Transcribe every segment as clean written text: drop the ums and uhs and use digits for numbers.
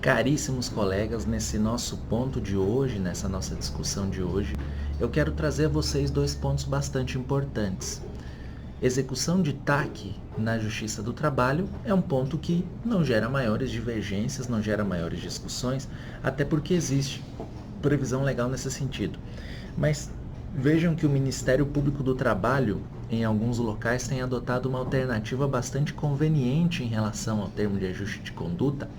Caríssimos colegas, nesse nosso ponto de hoje, nessa nossa discussão de hoje, eu quero trazer a vocês dois pontos bastante importantes. Execução de TAC na Justiça do Trabalho é um ponto que não gera maiores divergências, não gera maiores discussões, até porque existe previsão legal nesse sentido. Mas vejam que o Ministério Público do Trabalho, em alguns locais, tem adotado uma alternativa bastante conveniente em relação ao termo de ajuste de conduta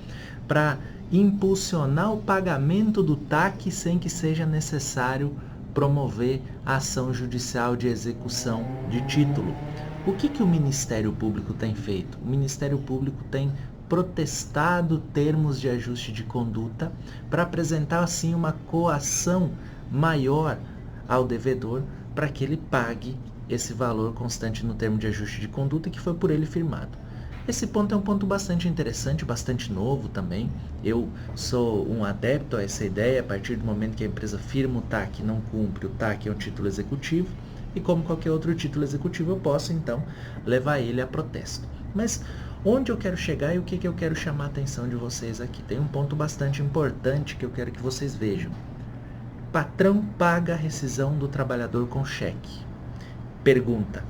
para impulsionar o pagamento do TAC sem que seja necessário promover a ação judicial de execução de título. O que o Ministério Público tem feito? O Ministério Público tem protestado termos de ajuste de conduta para apresentar assim uma coação maior ao devedor para que ele pague esse valor constante no termo de ajuste de conduta que foi por ele firmado. Esse ponto é um ponto bastante interessante, bastante novo também. Eu sou um adepto a essa ideia. A partir do momento que a empresa firma o TAC e não cumpre, o TAC é um título executivo e, como qualquer outro título executivo, eu posso então levar ele a protesto. Mas onde eu quero chegar e o que eu quero chamar a atenção de vocês aqui? Tem um ponto bastante importante que eu quero que vocês vejam. Patrão paga a rescisão do trabalhador com cheque. Pergunta: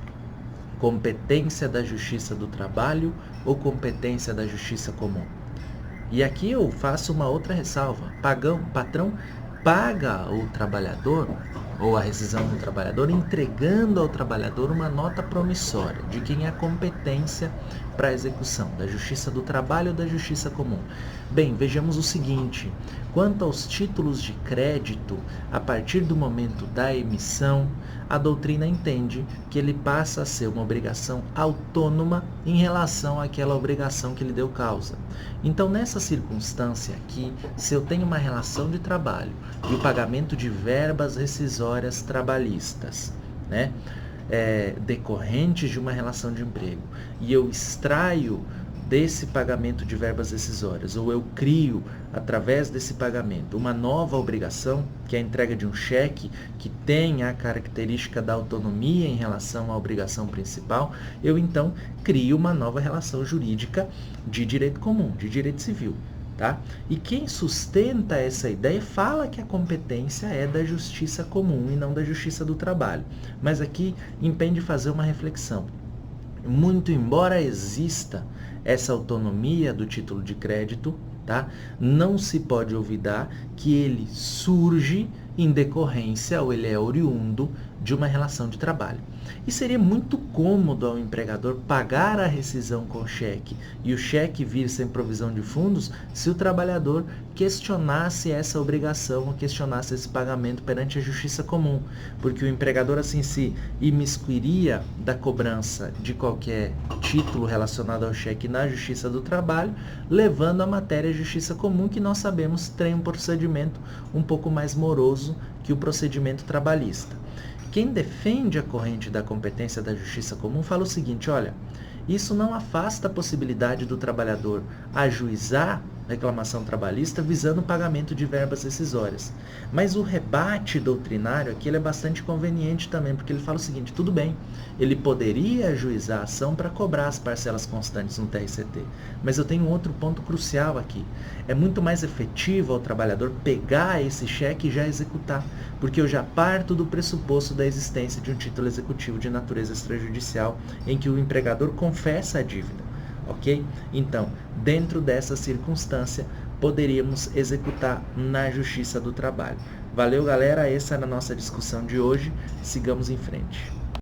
competência da Justiça do Trabalho ou competência da Justiça Comum? E aqui eu faço uma outra ressalva. Patrão paga o trabalhador ou a rescisão do trabalhador entregando ao trabalhador uma nota promissória de quem é a competência para a execução, da Justiça do Trabalho ou da Justiça Comum. Bem, vejamos o seguinte: quanto aos títulos de crédito, a partir do momento da emissão, a doutrina entende que ele passa a ser uma obrigação autônoma em relação àquela obrigação que lhe deu causa. Então, nessa circunstância aqui, se eu tenho uma relação de trabalho e o pagamento de verbas rescisórias trabalhistas, decorrentes de uma relação de emprego, e eu extraio desse pagamento de verbas rescisórias, ou eu crio, através desse pagamento, uma nova obrigação, que é a entrega de um cheque, que tem a característica da autonomia em relação à obrigação principal, eu então crio uma nova relação jurídica de direito comum, de direito civil. Tá? E quem sustenta essa ideia fala que a competência é da Justiça Comum e não da Justiça do Trabalho. Mas aqui impende fazer uma reflexão. Muito embora exista essa autonomia do título de crédito, tá? Não se pode olvidar que ele surge em decorrência, ou ele é oriundo de uma relação de trabalho. E seria muito cômodo ao empregador pagar a rescisão com cheque e o cheque vir sem provisão de fundos se o trabalhador questionasse essa obrigação ou questionasse esse pagamento perante a Justiça Comum, porque o empregador assim se imiscuiria da cobrança de qualquer título relacionado ao cheque na Justiça do Trabalho, levando a matéria à Justiça Comum, que nós sabemos tem um procedimento um pouco mais moroso que o procedimento trabalhista. Quem defende a corrente da competência da Justiça Comum fala o seguinte: olha, isso não afasta a possibilidade do trabalhador ajuizar reclamação trabalhista visando o pagamento de verbas rescisórias. Mas o rebate doutrinário aqui ele é bastante conveniente também, porque ele fala o seguinte: tudo bem, ele poderia ajuizar a ação para cobrar as parcelas constantes no TRCT, mas eu tenho um outro ponto crucial aqui. É muito mais efetivo ao trabalhador pegar esse cheque e já executar, porque eu já parto do pressuposto da existência de um título executivo de natureza extrajudicial em que o empregador confessa a dívida. Ok? Então, dentro dessa circunstância, poderíamos executar na Justiça do Trabalho. Valeu, galera. Essa era a nossa discussão de hoje. Sigamos em frente.